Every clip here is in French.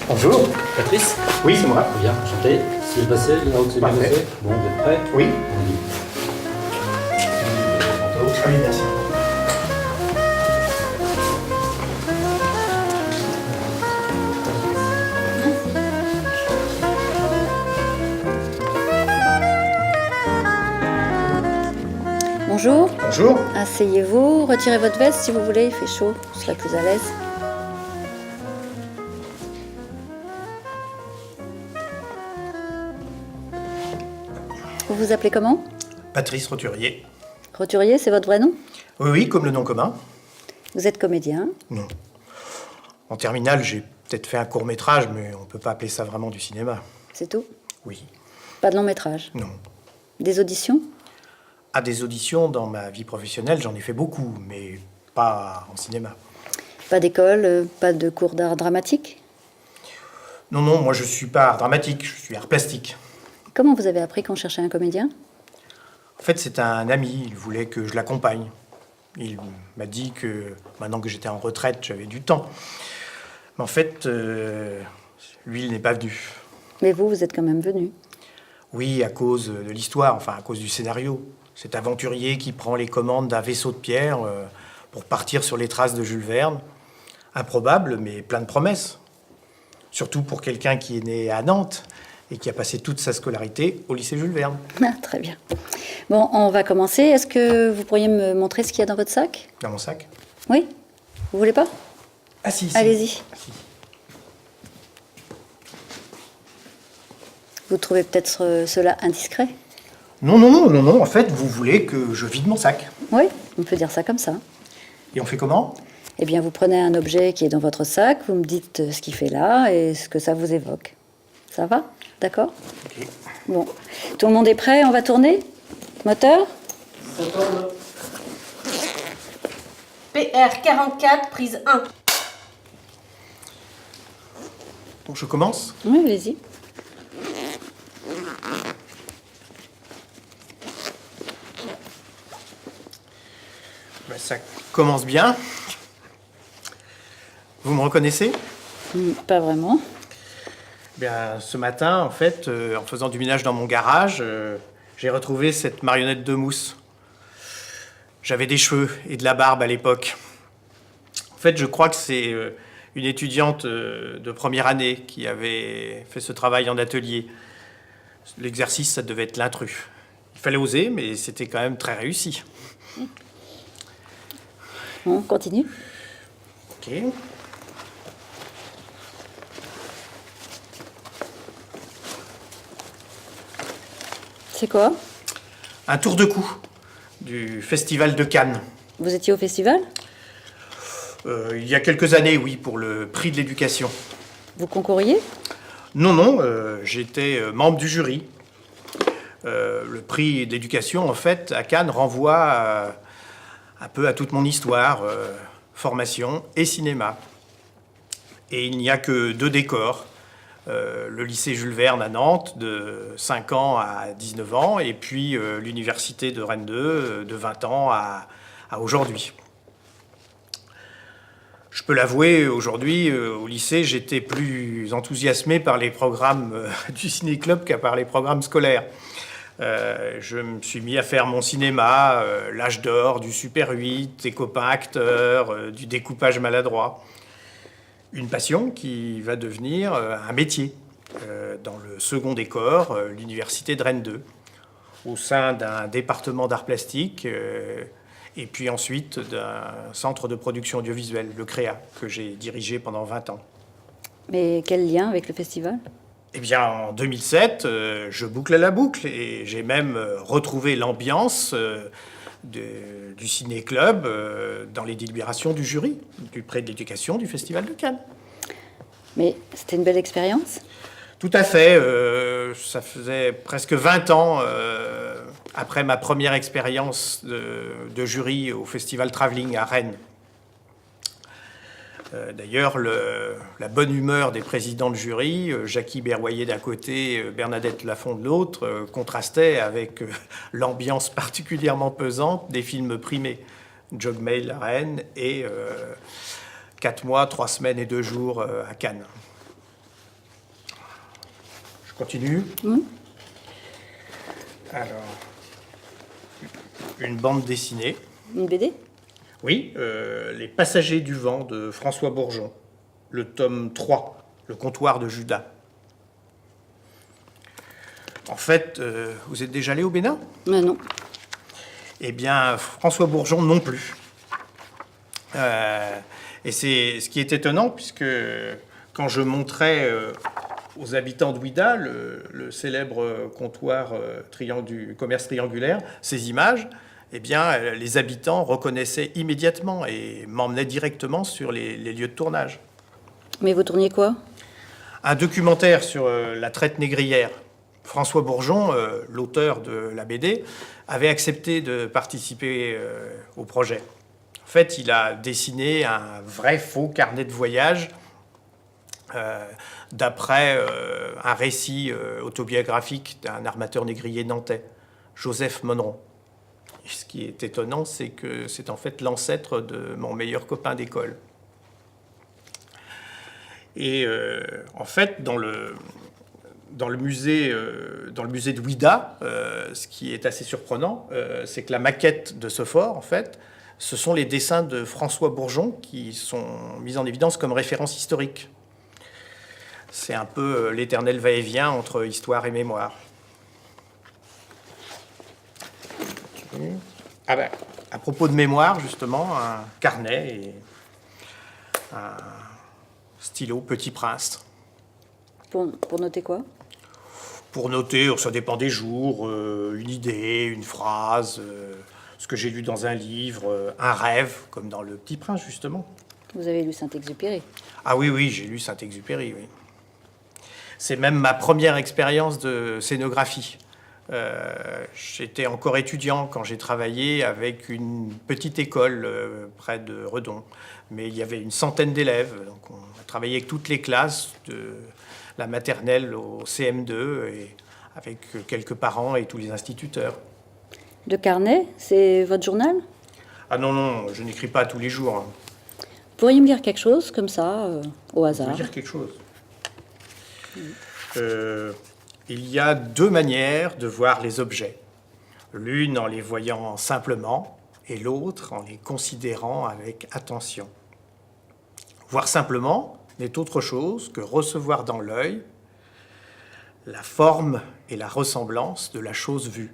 Bonjour. Patrice? Oui, c'est moi. Bien, enchanté. C'est bien passé, la route s'est bien Parfait. passée. Bon, vous êtes prêts? Oui. On y va. Ah oui, merci. Bonjour, Bonjour. asseyez-vous, retirez votre veste si vous voulez, il fait chaud, vous serez plus à l'aise. Vous vous appelez comment? Patrice Roturier. Roturier, c'est votre vrai nom? Oui, oui, comme le nom commun. Vous êtes comédien? Non. En terminale, j'ai peut-être fait un court-métrage, mais on peut pas appeler ça vraiment du cinéma. C'est tout? Oui. Pas de long métrage? Non. Des auditions? À des auditions dans ma vie professionnelle, j'en ai fait beaucoup, mais pas en cinéma. Pas d'école, pas de cours d'art dramatique? Non, non, moi je suis pas art dramatique, je suis art plastique. Comment vous avez appris qu'on cherchait un comédien? En fait, c'est un ami, il voulait que je l'accompagne. Il m'a dit que maintenant que j'étais en retraite, j'avais du temps. Mais en fait, lui, il n'est pas venu. Mais vous êtes quand même venu. Oui, à cause de l'histoire, enfin à cause du scénario. Cet aventurier qui prend les commandes d'un vaisseau de pierre pour partir sur les traces de Jules Verne. Improbable, mais plein de promesses. Surtout pour quelqu'un qui est né à Nantes et qui a passé toute sa scolarité au lycée Jules Verne. Ah, très bien. Bon, on va commencer. Est-ce que vous pourriez me montrer ce qu'il y a dans votre sac? Dans mon sac. Oui? Vous voulez pas? Ah si, si. Allez-y. Ah, si. Vous trouvez peut-être cela indiscret? Non, non, non, non, non. En fait, vous voulez que je vide mon sac. Oui, on peut dire ça comme ça. Et on fait comment? Eh bien, vous prenez un objet qui est dans votre sac, vous me dites ce qu'il fait là et ce que ça vous évoque. Ça va? D'accord? Ok. Bon. Tout le monde est prêt? On va tourner? Moteur? PR44, prise 1. Donc je commence. Oui, allez-y. Ben, ça commence bien. Vous me reconnaissez? Pas vraiment. Bien, ce matin, en fait, en faisant du ménage dans mon garage, j'ai retrouvé cette marionnette de mousse. J'avais des cheveux et de la barbe à l'époque. En fait, je crois que c'est une étudiante de première année qui avait fait ce travail en atelier. L'exercice, ça devait être l'intrus. Il fallait oser, mais c'était quand même très réussi. On continue. Ok. C'est quoi? Un tour de cou du Festival de Cannes. Vous étiez au festival? Il y a quelques années, oui, pour le prix de l'éducation. Vous concouriez? Non, non, j'étais membre du jury. Le prix de l'éducation, en fait, à Cannes, renvoie un peu à toute mon histoire, formation et cinéma. Et il n'y a que 2 décors. Le lycée Jules Verne à Nantes, de 5 ans à 19 ans, et puis l'université de Rennes 2, de 20 ans à aujourd'hui. Je peux l'avouer, aujourd'hui, au lycée, j'étais plus enthousiasmé par les programmes du ciné-club qu'à par les programmes scolaires. Je me suis mis à faire mon cinéma, l'âge d'or, du Super 8, des copains acteurs, du découpage maladroit. Une passion qui va devenir un métier dans le second décor, l'université de Rennes 2, au sein d'un département d'art plastique et puis ensuite d'un centre de production audiovisuelle, le CREA, que j'ai dirigé pendant 20 ans. Mais quel lien avec le festival? Eh bien, en 2007, je boucle la boucle et j'ai même retrouvé l'ambiance du ciné-club dans les délibérations du jury du prix de l'éducation du Festival de Cannes. Mais c'était une belle expérience? Tout à fait. Ça faisait presque 20 ans après ma première expérience de jury au Festival Travelling à Rennes. D'ailleurs, la bonne humeur des présidents de jury, Jackie Berroyer d'un côté, Bernadette Lafont de l'autre, contrastait avec l'ambiance particulièrement pesante des films primés. Jogmail à Rennes et 4 mois, 3 semaines et 2 jours à Cannes. Je continue. Alors, une bande dessinée. Une BD? Oui, Les Passagers du vent de François Bourgeon, le tome 3, Le comptoir de Judas. En fait, vous êtes déjà allé au Bénin? Non. Eh bien, François Bourgeon non plus. Et c'est ce qui est étonnant, puisque quand je montrais aux habitants de Ouidah le célèbre comptoir du commerce triangulaire, ces images, eh bien, les habitants reconnaissaient immédiatement et m'emmenaient directement sur les lieux de tournage. Mais vous tourniez quoi? Un documentaire sur la traite négrière. François Bourgeon, l'auteur de la BD, avait accepté de participer au projet. En fait, il a dessiné un vrai faux carnet de voyage d'après un récit autobiographique d'un armateur négrier nantais, Joseph Monneron. Et ce qui est étonnant, c'est que c'est en fait l'ancêtre de mon meilleur copain d'école. Et en fait, dans le musée de Ouidah, ce qui est assez surprenant, c'est que la maquette de ce fort, en fait, ce sont les dessins de François Bourgeon qui sont mis en évidence comme référence historique. C'est un peu l'éternel va-et-vient entre histoire et mémoire. Ah ben, à propos de mémoire, justement, un carnet et un stylo Petit Prince. Pour noter quoi? Pour noter, ça dépend des jours, une idée, une phrase, ce que j'ai lu dans un livre, un rêve, comme dans Le Petit Prince, justement. Vous avez lu Saint-Exupéry? Ah oui, j'ai lu Saint-Exupéry, oui. C'est même ma première expérience de scénographie. J'étais encore étudiant quand j'ai travaillé avec une petite école près de Redon. Mais il y avait une centaine d'élèves, donc on a travaillé avec toutes les classes, de la maternelle au CM2, et avec quelques parents et tous les instituteurs. Le carnet, c'est votre journal? Ah non, je n'écris pas tous les jours. Hein. Pourriez me lire quelque chose, comme ça, au Je hasard? veux dire quelque chose. Il y a deux manières de voir les objets. L'une en les voyant simplement et l'autre en les considérant avec attention. Voir simplement n'est autre chose que recevoir dans l'œil la forme et la ressemblance de la chose vue.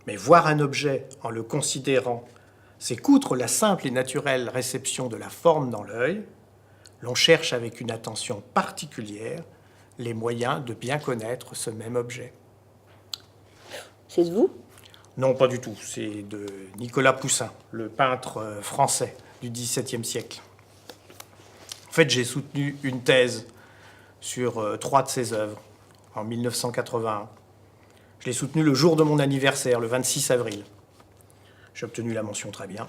Mais voir un objet en le considérant, c'est qu'outre la simple et naturelle réception de la forme dans l'œil, l'on cherche avec une attention particulière les moyens de bien connaître ce même objet. C'est de vous? Non, pas du tout. C'est de Nicolas Poussin, le peintre français du XVIIe siècle. En fait, j'ai soutenu une thèse sur 3 de ses œuvres en 1981. Je l'ai soutenu le jour de mon anniversaire, le 26 avril. J'ai obtenu la mention très bien.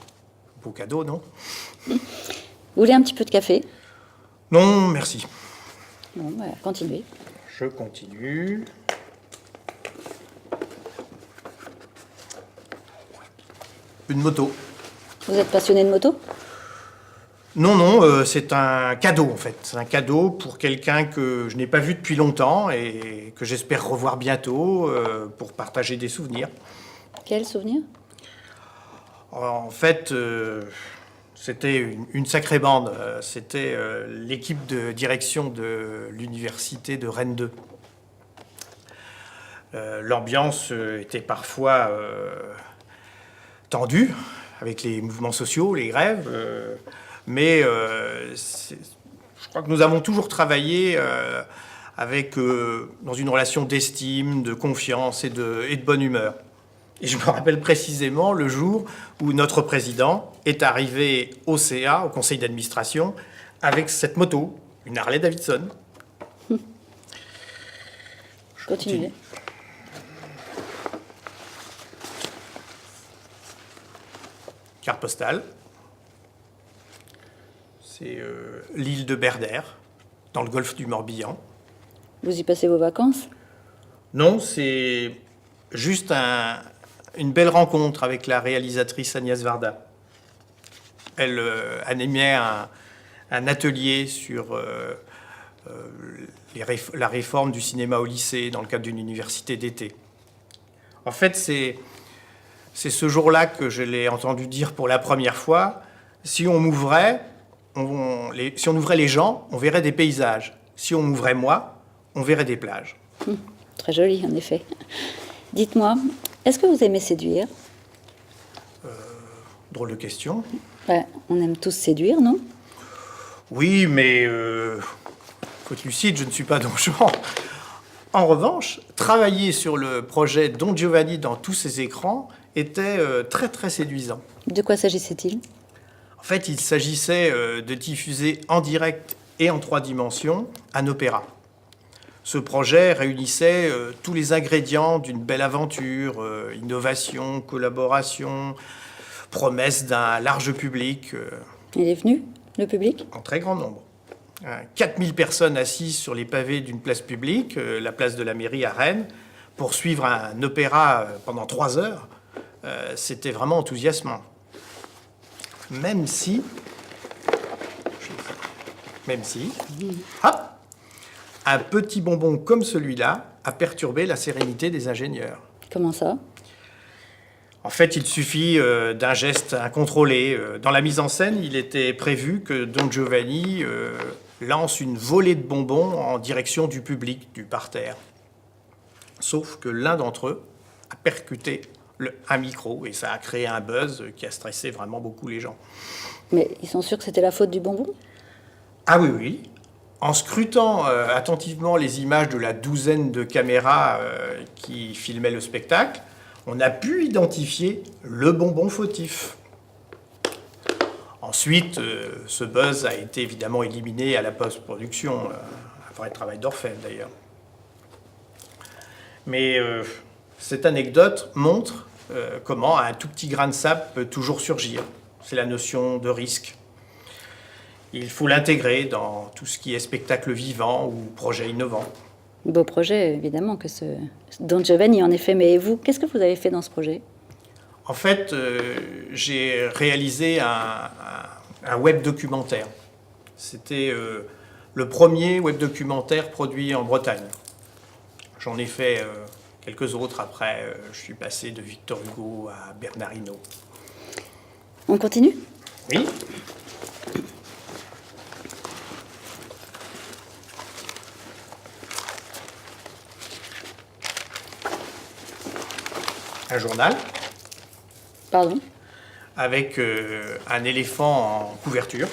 Beau cadeau, non? Vous voulez un petit peu de café? Non, merci. Bon, voilà, continuez. Je continue. Une moto. Vous êtes passionné de moto? Non, c'est un cadeau en fait. C'est un cadeau pour quelqu'un que je n'ai pas vu depuis longtemps et que j'espère revoir bientôt pour partager des souvenirs. Quel souvenir? En fait, c'était une sacrée bande. C'était l'équipe de direction de l'université de Rennes 2. L'ambiance était parfois tendue avec les mouvements sociaux, les grèves. Mais je crois que nous avons toujours travaillé dans une relation d'estime, de confiance et de bonne humeur. Et je me rappelle précisément le jour où notre président est arrivé au CA, au conseil d'administration, avec cette moto, une Harley Davidson. Continuez. Carte postale. C'est l'île de Berdère, dans le golfe du Morbihan. Vous y passez vos vacances? Non, c'est juste une belle rencontre avec la réalisatrice Agnès Varda. Elle animait un atelier sur la réforme du cinéma au lycée dans le cadre d'une université d'été. En fait, c'est ce jour-là que je l'ai entendu dire pour la première fois, si on m'ouvrait, si on ouvrait les gens, on verrait des paysages. Si on m'ouvrait moi, on verrait des plages. Très joli, en effet. Dites-moi, est-ce que vous aimez séduire? Drôle de question. Ouais, on aime tous séduire, non? Oui, mais faut être lucide, je ne suis pas Don Juan. En revanche, travailler sur le projet Don Giovanni dans tous ses écrans était très très séduisant. De quoi s'agissait-il? En fait, il s'agissait de diffuser en direct et en 3 dimensions un opéra. Ce projet réunissait tous les ingrédients d'une belle aventure, innovation, collaboration, promesse d'un large public. Il est venu, le public? En très grand nombre. 4000 personnes assises sur les pavés d'une place publique, la place de la mairie à Rennes, pour suivre un opéra pendant 3 heures. C'était vraiment enthousiasmant. Même si, hop, un petit bonbon comme celui-là a perturbé la sérénité des ingénieurs. Comment ça? En fait, il suffit d'un geste incontrôlé. Dans la mise en scène, il était prévu que Don Giovanni lance une volée de bonbons en direction du public, du parterre. Sauf que l'un d'entre eux a percuté un micro et ça a créé un buzz qui a stressé vraiment beaucoup les gens. Mais ils sont sûrs que c'était la faute du bonbon? Ah oui, oui. En scrutant attentivement les images de la douzaine de caméras qui filmaient le spectacle, on a pu identifier le bonbon fautif. Ensuite, ce buzz a été évidemment éliminé à la post-production, un vrai travail d'orfèvre d'ailleurs. Mais cette anecdote montre comment un tout petit grain de sable peut toujours surgir. C'est la notion de risque. Il faut l'intégrer dans tout ce qui est spectacle vivant ou projet innovant. Beau projet, évidemment, que ce Don Giovanni, en effet. Mais vous, qu'est-ce que vous avez fait dans ce projet? En fait, j'ai réalisé un web documentaire. C'était le premier web documentaire produit en Bretagne. J'en ai fait quelques autres après. Je suis passé de Victor Hugo à Bernard Hinault. On continue? Oui. Un journal. Pardon? Avec un éléphant en couverture.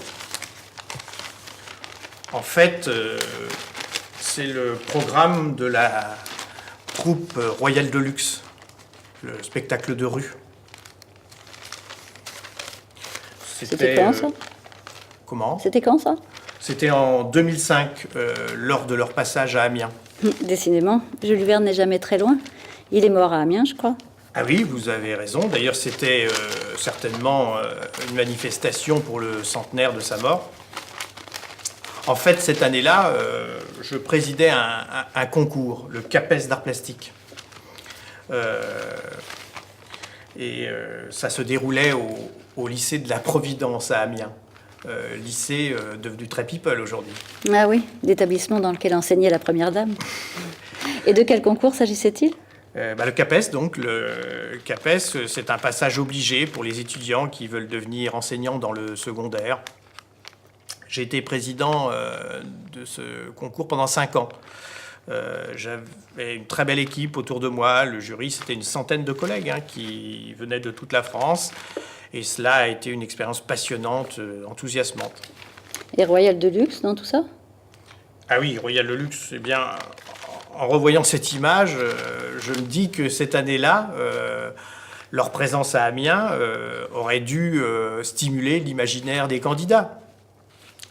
En fait, c'est le programme de la troupe Royale de Luxe, le spectacle de rue. C'était quand, ça? Comment? C'était quand, ça? C'était en 2005, lors de leur passage à Amiens. Décidément, Jules Verne n'est jamais très loin. Il est mort à Amiens, je crois. Ah oui, vous avez raison. D'ailleurs, c'était certainement une manifestation pour le centenaire de sa mort. En fait, cette année-là, je présidais un concours, le CAPES d'art plastique. Ça se déroulait au lycée de la Providence à Amiens. Lycée devenu très people aujourd'hui. Ah oui, l'établissement dans lequel enseignait la première dame. Et de quel concours s'agissait-il? Le CAPES, donc. Le CAPES, c'est un passage obligé pour les étudiants qui veulent devenir enseignants dans le secondaire. J'ai été président de ce concours pendant 5 ans. J'avais une très belle équipe autour de moi. Le jury, c'était une centaine de collègues qui venaient de toute la France. Et cela a été une expérience passionnante, enthousiasmante. Et Royal de Luxe dans tout ça? Ah oui, Royal de Luxe, eh bien, en revoyant cette image, je me dis que cette année-là, leur présence à Amiens aurait dû stimuler l'imaginaire des candidats.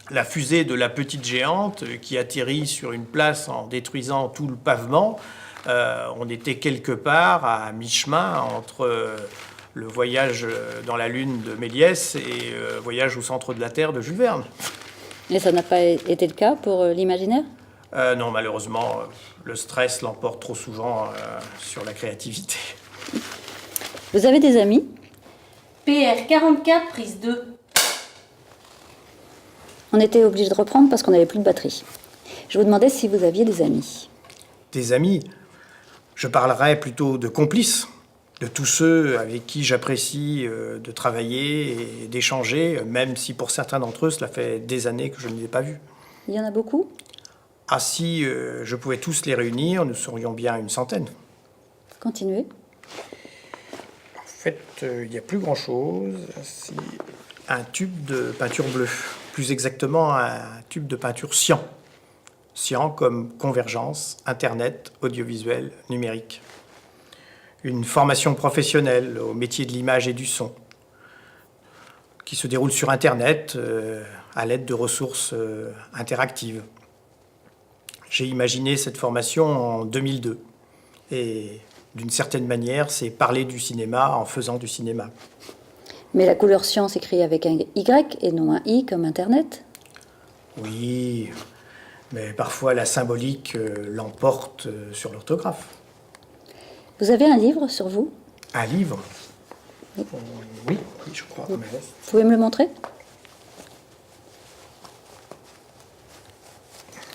La fusée de la petite géante qui atterrit sur une place en détruisant tout le pavement, on était quelque part à mi-chemin entre le voyage dans la Lune de Méliès et voyage au centre de la Terre de Jules Verne. Et ça n'a pas été le cas pour l'imaginaire? Non, malheureusement, le stress l'emporte trop souvent sur la créativité. Vous avez des amis? PR44, prise 2. On était obligé de reprendre parce qu'on n'avait plus de batterie. Je vous demandais si vous aviez des amis. Des amis, je parlerais plutôt de complices, de tous ceux avec qui j'apprécie de travailler et d'échanger, même si pour certains d'entre eux, cela fait des années que je ne les ai pas vus. Il y en a beaucoup? Ah, si je pouvais tous les réunir, nous serions bien une centaine. Continuez. En fait, il n'y a plus grand-chose. C'est un tube de peinture bleue. Plus exactement, un tube de peinture cyan. Cyan comme convergence, Internet, audiovisuel, numérique. Une formation professionnelle au métier de l'image et du son, qui se déroule sur Internet à l'aide de ressources interactives. J'ai imaginé cette formation en 2002. Et d'une certaine manière, c'est parler du cinéma en faisant du cinéma. Mais la couleur cyan s'écrit avec un Y et non un I comme Internet? Oui, mais parfois la symbolique l'emporte sur l'orthographe. Vous avez un livre sur vous? Un livre? Oui, je crois. Vous pouvez me le montrer?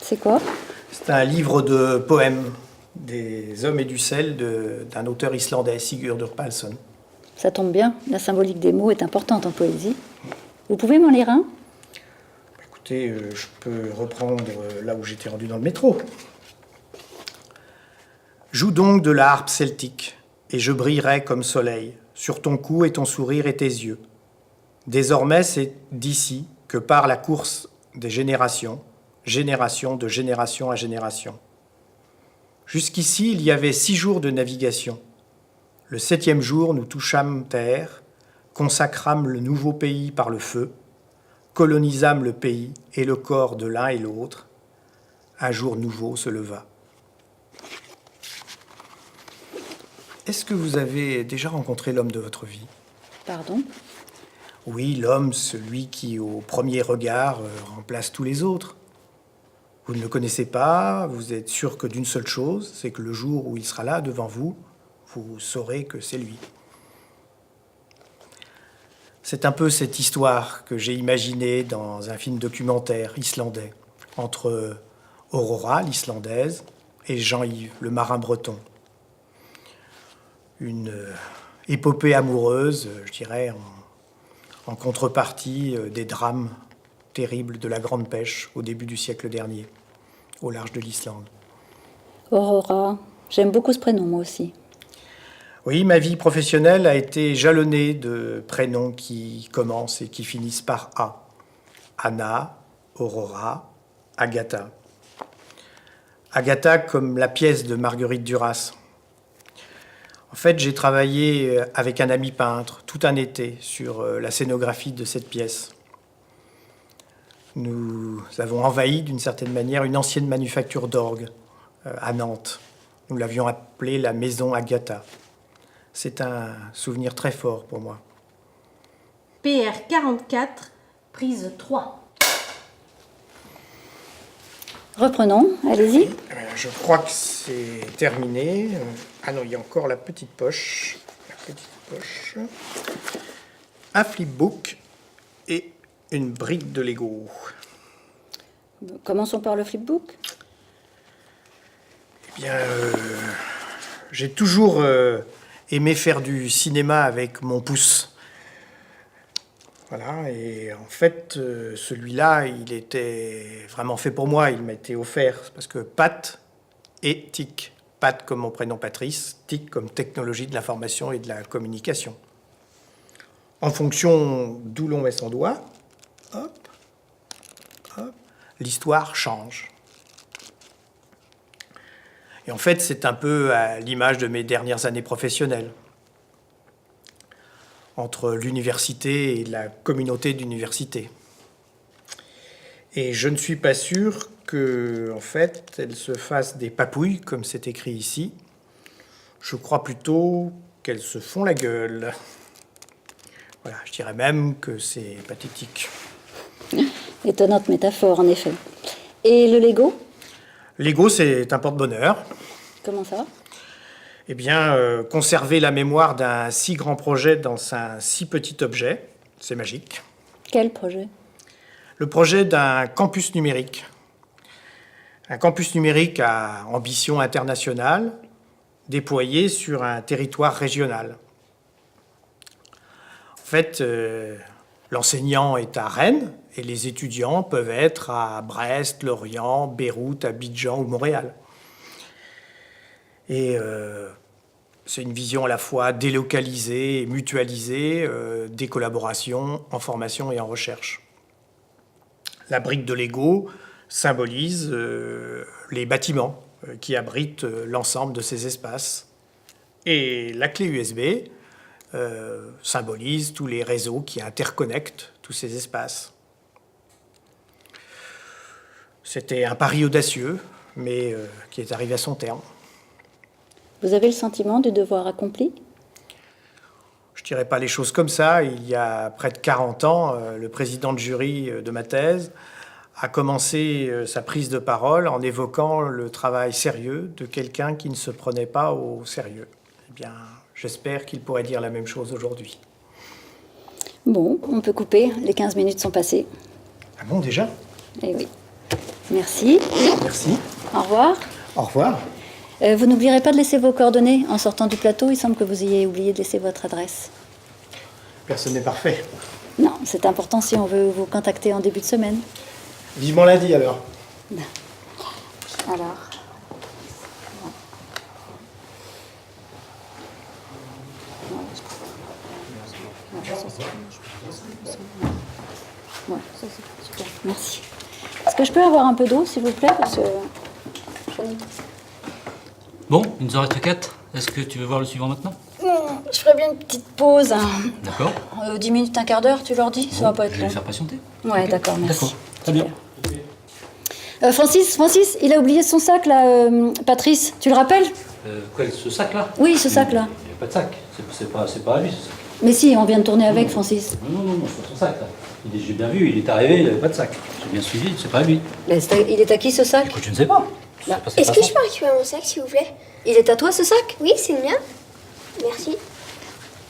C'est quoi? C'est un livre de poèmes, des hommes et du sel d'un auteur islandais, Sigurdur Pálsson. Ça tombe bien, la symbolique des mots est importante en poésie. Vous pouvez m'en lire un? Écoutez, je peux reprendre là où j'étais rendu dans le métro. Joue donc de la harpe celtique, et je brillerai comme soleil, sur ton cou et ton sourire et tes yeux. Désormais, c'est d'ici que part la course des générations, génération de génération à génération. Jusqu'ici, il y avait 6 jours de navigation. Le 7e jour, nous touchâmes terre, consacrâmes le nouveau pays par le feu, colonisâmes le pays et le corps de l'un et l'autre. Un jour nouveau se leva. Est-ce que vous avez déjà rencontré l'homme de votre vie? Pardon? Oui, l'homme, celui qui, au premier regard, remplace tous les autres. Vous ne le connaissez pas, vous êtes sûr que d'une seule chose, c'est que le jour où il sera là, devant vous, vous saurez que c'est lui. C'est un peu cette histoire que j'ai imaginée dans un film documentaire islandais, entre Aurora, l'islandaise, et Jean-Yves, le marin breton. Une épopée amoureuse, je dirais, en contrepartie des drames terribles de la Grande Pêche au début du siècle dernier, au large de l'Islande. Aurora, j'aime beaucoup ce prénom moi aussi. Oui, ma vie professionnelle a été jalonnée de prénoms qui commencent et qui finissent par A. Anna, Aurora, Agatha. Agatha comme la pièce de Marguerite Duras. En fait, j'ai travaillé avec un ami peintre tout un été sur la scénographie de cette pièce. Nous avons envahi d'une certaine manière une ancienne manufacture d'orgue à Nantes. Nous l'avions appelée la maison Agatha. C'est un souvenir très fort pour moi. PR 44, prise 3. Reprenons, allez-y. Je crois que c'est terminé. Ah non, il y a encore la petite poche. Un flipbook et une brique de Lego. Commençons par le flipbook. Eh bien, j'ai toujours aimé faire du cinéma avec mon pouce. Voilà, et en fait, celui-là, il était vraiment fait pour moi, il m'a été offert, parce que Pat et TIC. Pat comme mon prénom Patrice, TIC comme technologie de l'information et de la communication. En fonction d'où l'on met son doigt, hop, hop, l'histoire change. Et en fait, c'est un peu à l'image de mes dernières années professionnelles. Entre l'université et la communauté d'université. Et je ne suis pas sûr que, en fait, elles se fassent des papouilles, comme c'est écrit ici. Je crois plutôt qu'elles se font la gueule. Voilà, je dirais même que c'est pathétique. Étonnante métaphore, en effet. Et le Lego? Lego, c'est un porte-bonheur. Comment ça? Eh bien, conserver la mémoire d'un si grand projet dans un si petit objet, c'est magique. Quel projet? Le projet d'un campus numérique. Un campus numérique à ambition internationale, déployé sur un territoire régional. En fait, l'enseignant est à Rennes et les étudiants peuvent être à Brest, Lorient, Beyrouth, Abidjan ou Montréal. Et c'est une vision à la fois délocalisée et mutualisée des collaborations en formation et en recherche. La brique de Lego symbolise les bâtiments qui abritent l'ensemble de ces espaces. Et la clé USB symbolise tous les réseaux qui interconnectent tous ces espaces. C'était un pari audacieux, mais qui est arrivé à son terme. Vous avez le sentiment du devoir accompli? Je ne dirais pas les choses comme ça. Il y a près de 40 ans, le président de jury de ma thèse a commencé sa prise de parole en évoquant le travail sérieux de quelqu'un qui ne se prenait pas au sérieux. Eh bien, j'espère qu'il pourrait dire la même chose aujourd'hui. Bon, on peut couper. Les 15 minutes sont passées. Ah bon, déjà? Eh oui. Merci. Merci. Au revoir. Au revoir. Vous n'oublierez pas de laisser vos coordonnées en sortant du plateau. Il semble que vous ayez oublié de laisser votre adresse. Personne n'est parfait. Non, c'est important si on veut vous contacter en début de semaine. Vivement lundi, alors. Alors. Ouais, ça c'est super. Merci. Est-ce que je peux avoir un peu d'eau, s'il vous plaît, parce que Bon, il nous en reste 4. Est-ce que tu veux voir le suivant maintenant? je ferais bien une petite pause. D'accord. 10 minutes, un quart d'heure, tu leur dis? Ça va pas être Je vais long. les faire patienter. Ouais, Ok. d'accord, merci. D'accord, très bien. Francis, il a oublié son sac, là, Patrice. Tu le rappelles? Quoi, ce sac-là? Oui, ce sac-là. Il n'y a pas de sac. C'est pas à lui, ce sac. Mais si, on vient de tourner avec, Francis. Non, c'est pas son sac, là. J'ai bien vu, il est arrivé, il n'avait pas de sac. J'ai bien suivi, c'est pas à lui. Mais il est à qui, ce sac? Écoute, je ne sais pas. Bah, Est-ce que je peux récupérer mon sac, s'il vous plaît? Il est à toi, ce sac? Oui, c'est le mien. Merci.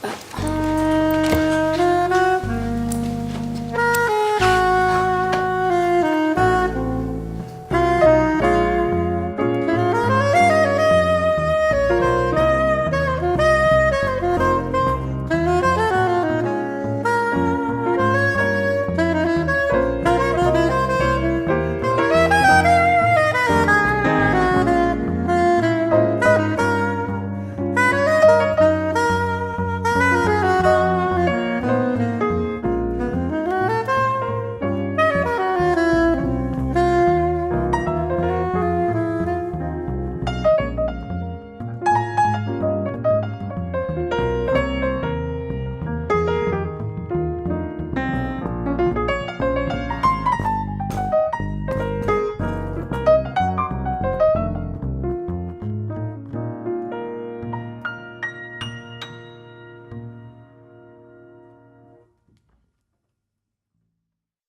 Ah,